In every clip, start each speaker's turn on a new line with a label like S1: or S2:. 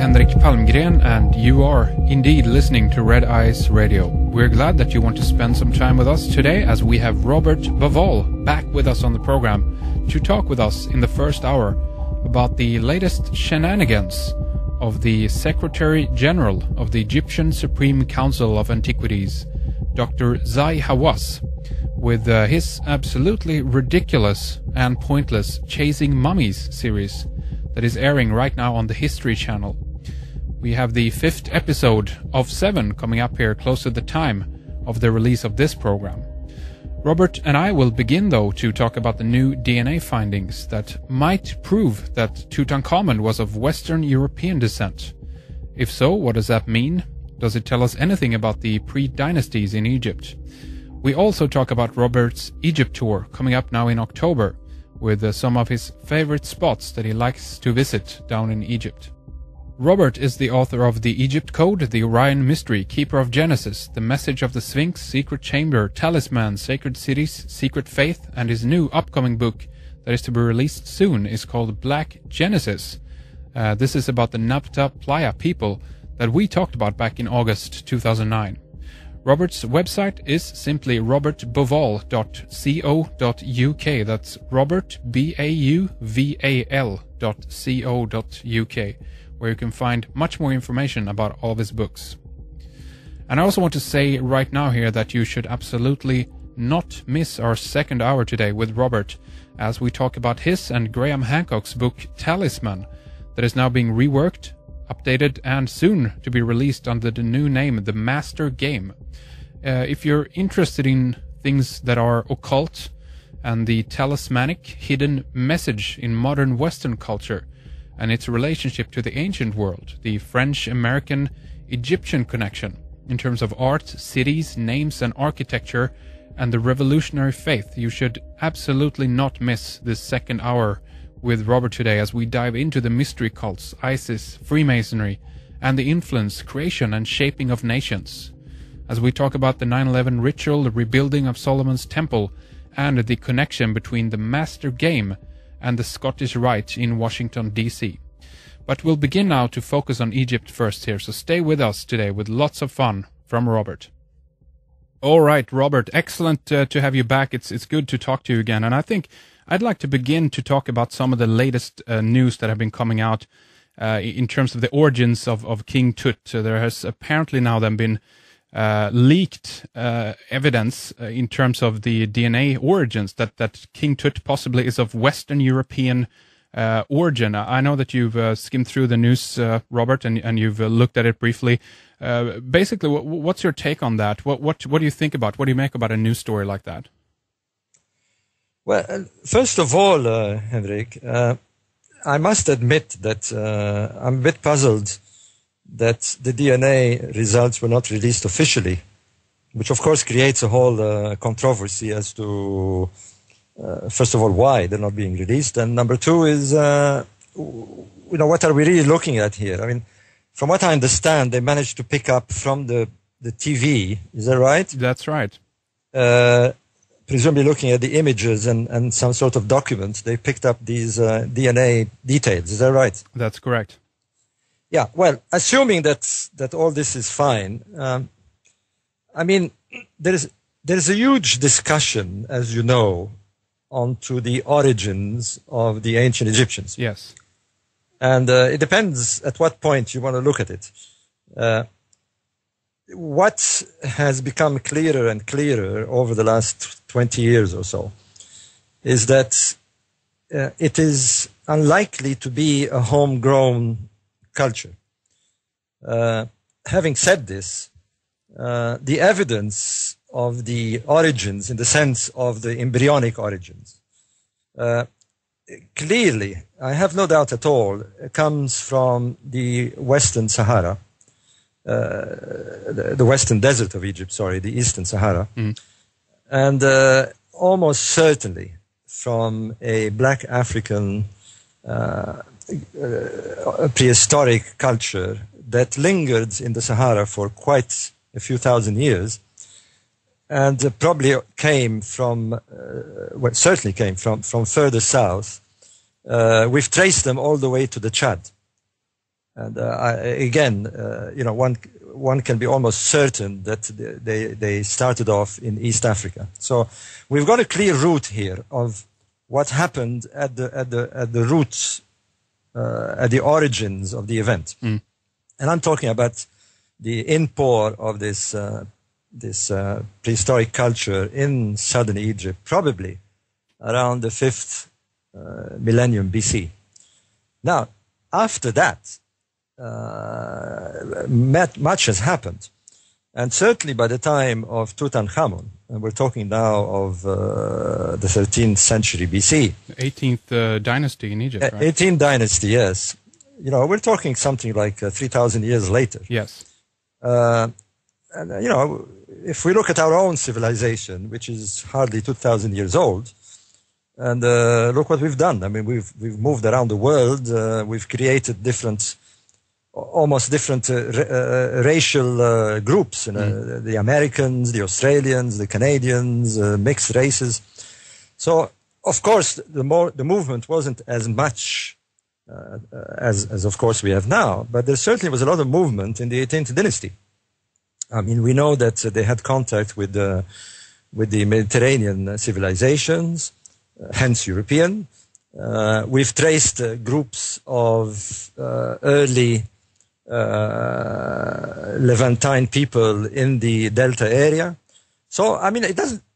S1: Henrik Palmgren, and you are indeed listening to Red Eyes Radio. We're glad that you want to spend some time with us today, as we have Robert Bauval back with us on the program to talk with us in the first hour about the latest shenanigans of the Secretary General of the Egyptian Supreme Council of Antiquities, Dr. Zahi Hawass, with his absolutely ridiculous and pointless Chasing Mummies series that is airing right now on the History Channel. We have the 5th episode of 7 coming up here close to the time of the release of this program. Robert and I will begin, though, to talk about the new DNA findings that might prove that Tutankhamun was of Western European descent. If so, what does that mean? Does it tell us anything about the pre-dynasties in Egypt? We also talk about Robert's Egypt tour coming up now in October, with some of his favorite spots that he likes to visit down in Egypt. Robert is the author of The Egypt Code, The-Orion-Mystery, Keeper of Genesis, The Message-of-the-Sphinx, Secret Chamber, Talisman, Sacred Cities, Secret Faith, and his new upcoming book that is to be released soon is called Black Genesis. This is about the Nabta Playa people that we talked about back in August 2009. Robert's website is simply robertbauval.co.uk. That's Robert, BAUVAL.co.uk, where you can find much more information about all of his books. And I also want to say right now here that you should absolutely not miss our second hour today with Robert, as we talk about his and Graham Hancock's book Talisman, that is now being reworked, updated, and soon to be released under the new name The Master Game. If you're interested in things that are occult and the talismanic hidden message in modern Western culture and its relationship to the ancient world, the French-American-Egyptian connection in terms of art, cities, names, and architecture, and the revolutionary faith, you should absolutely not miss this second hour with Robert today as we dive into the mystery cults, ISIS, Freemasonry, and the influence, creation, and shaping of nations. As we talk about the 9/11 ritual, the rebuilding of Solomon's Temple, and the connection between the Master Game and the Scottish Rite in Washington, D.C. But we'll begin now to focus on Egypt first here, so stay with us today with lots of fun from Robert. All right, Robert, excellent to have you back. It's good to talk to you again, and I think I'd like to begin to talk about some of the latest news that have been coming out in terms of the origins of King Tut. There has apparently now then been leaked evidence in terms of the DNA origins that King Tut possibly is of Western European origin. I know that you've skimmed through the news, Robert, and you've looked at it briefly. Basically, what's your take on that? What do you think about? What do you make about a news story like that?
S2: Well, first of all, Henrik, I must admit that I'm a bit puzzled that the DNA results were not released officially, which of course creates a whole controversy as to, first of all, why they're not being released, and number two is, what are we really looking at here? I mean, from what I understand, they managed to pick up from the TV, is that right?
S1: That's right.
S2: Presumably looking at the images and some sort of documents, they picked up these DNA details, is that right?
S1: That's correct.
S2: Yeah, well, assuming that all this is fine, I mean, there's a huge discussion, as you know, onto the origins of the ancient Egyptians.
S1: Yes.
S2: And it depends at what point you want to look at it. What has become clearer and clearer over the last 20 years or so is that it is unlikely to be a homegrown culture. Having said this, the evidence of the origins, in the sense of the embryonic origins, clearly, I have no doubt at all, comes from the Western Sahara, the Western Desert of Egypt, sorry, the Eastern Sahara, and almost certainly from a black African prehistoric culture that lingered in the Sahara for quite a few thousand years, and probably came from, well, certainly came from further south. We've traced them all the way to the Chad. And one can be almost certain that they started off in East Africa. So we've got a clear route here of what happened at the roots, at the origins of the event. And I'm talking about the inpour of this prehistoric culture in southern Egypt, probably around the 5th millennium BC. Now, after that, much has happened. And certainly by the time of Tutankhamun, and we're talking now of the 13th century BC.
S1: 18th dynasty in Egypt, right?
S2: 18th dynasty, yes. We're talking something like 3,000 years later.
S1: Yes.
S2: And, if we look at our own civilization, which is hardly 2,000 years old, and look what we've done. I mean, we've moved around the world. We've created almost different racial groups. The Americans, the Australians, the Canadians, mixed races. So, of course, the movement wasn't as much as of course we have now, but there certainly was a lot of movement in the 18th dynasty. I mean, we know that they had contact with the Mediterranean civilizations, hence European. We've traced groups of early Levantine people in the Delta area. So, I mean,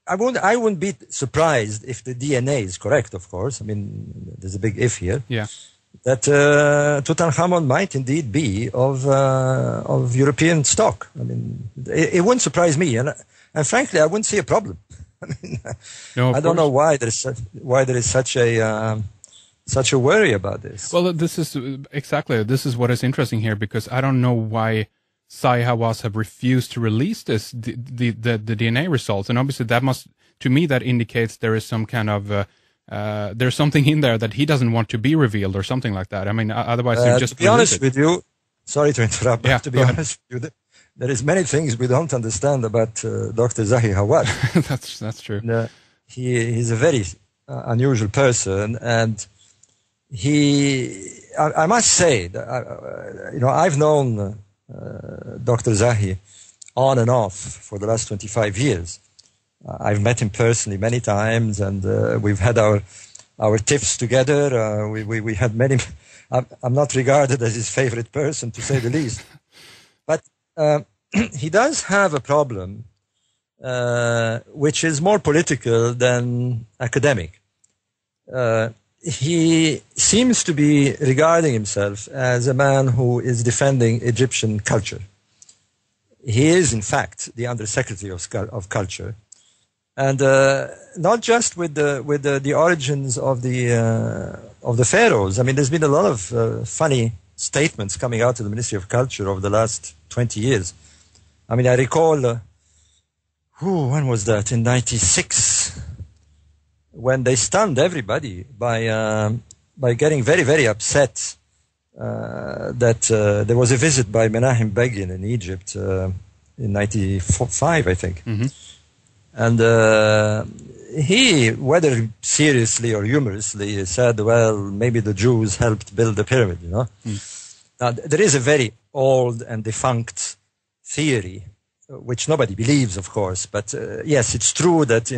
S2: I wouldn't be surprised if the DNA is correct, of course. I mean, there's a big if here.
S1: Yeah.
S2: That Tutankhamun might indeed be of European stock. I mean, it wouldn't surprise me, and frankly, I wouldn't see a problem. I mean,
S1: no,
S2: I don't know why there is such a worry about this.
S1: Well, this is what is interesting here, because I don't know why Zahi Hawass have refused to release the DNA results, and obviously to me that indicates there is some kind of there's something in there that he doesn't want to be revealed or something like that. I mean, otherwise you just
S2: to be honest with you, sorry to interrupt,
S1: yeah,
S2: but to be honest with you, there is many things we don't understand about Dr. Zahi Hawass.
S1: That's true.
S2: And, he's a very unusual person, and I must say that I've known Dr. Zahi on and off for the last 25 years. I've met him personally many times, and we've had our tiffs together. We had many. I'm not regarded as his favorite person, to say the least. But he does have a problem, which is more political than academic. He seems to be regarding himself as a man who is defending Egyptian culture. He is, in fact, the Undersecretary of Culture. And not just with the origins of the pharaohs. I mean, there's been a lot of funny statements coming out of the Ministry of Culture over the last 20 years. I mean, I recall, when was that? In '96, when they stunned everybody by getting very, very upset that there was a visit by Menachem Begin in Egypt in '95, I think. Mm-hmm. And he, whether seriously or humorously, said, well, maybe the Jews helped build the pyramid, Now, there is a very old and defunct theory, which nobody believes, of course. But yes, it's true that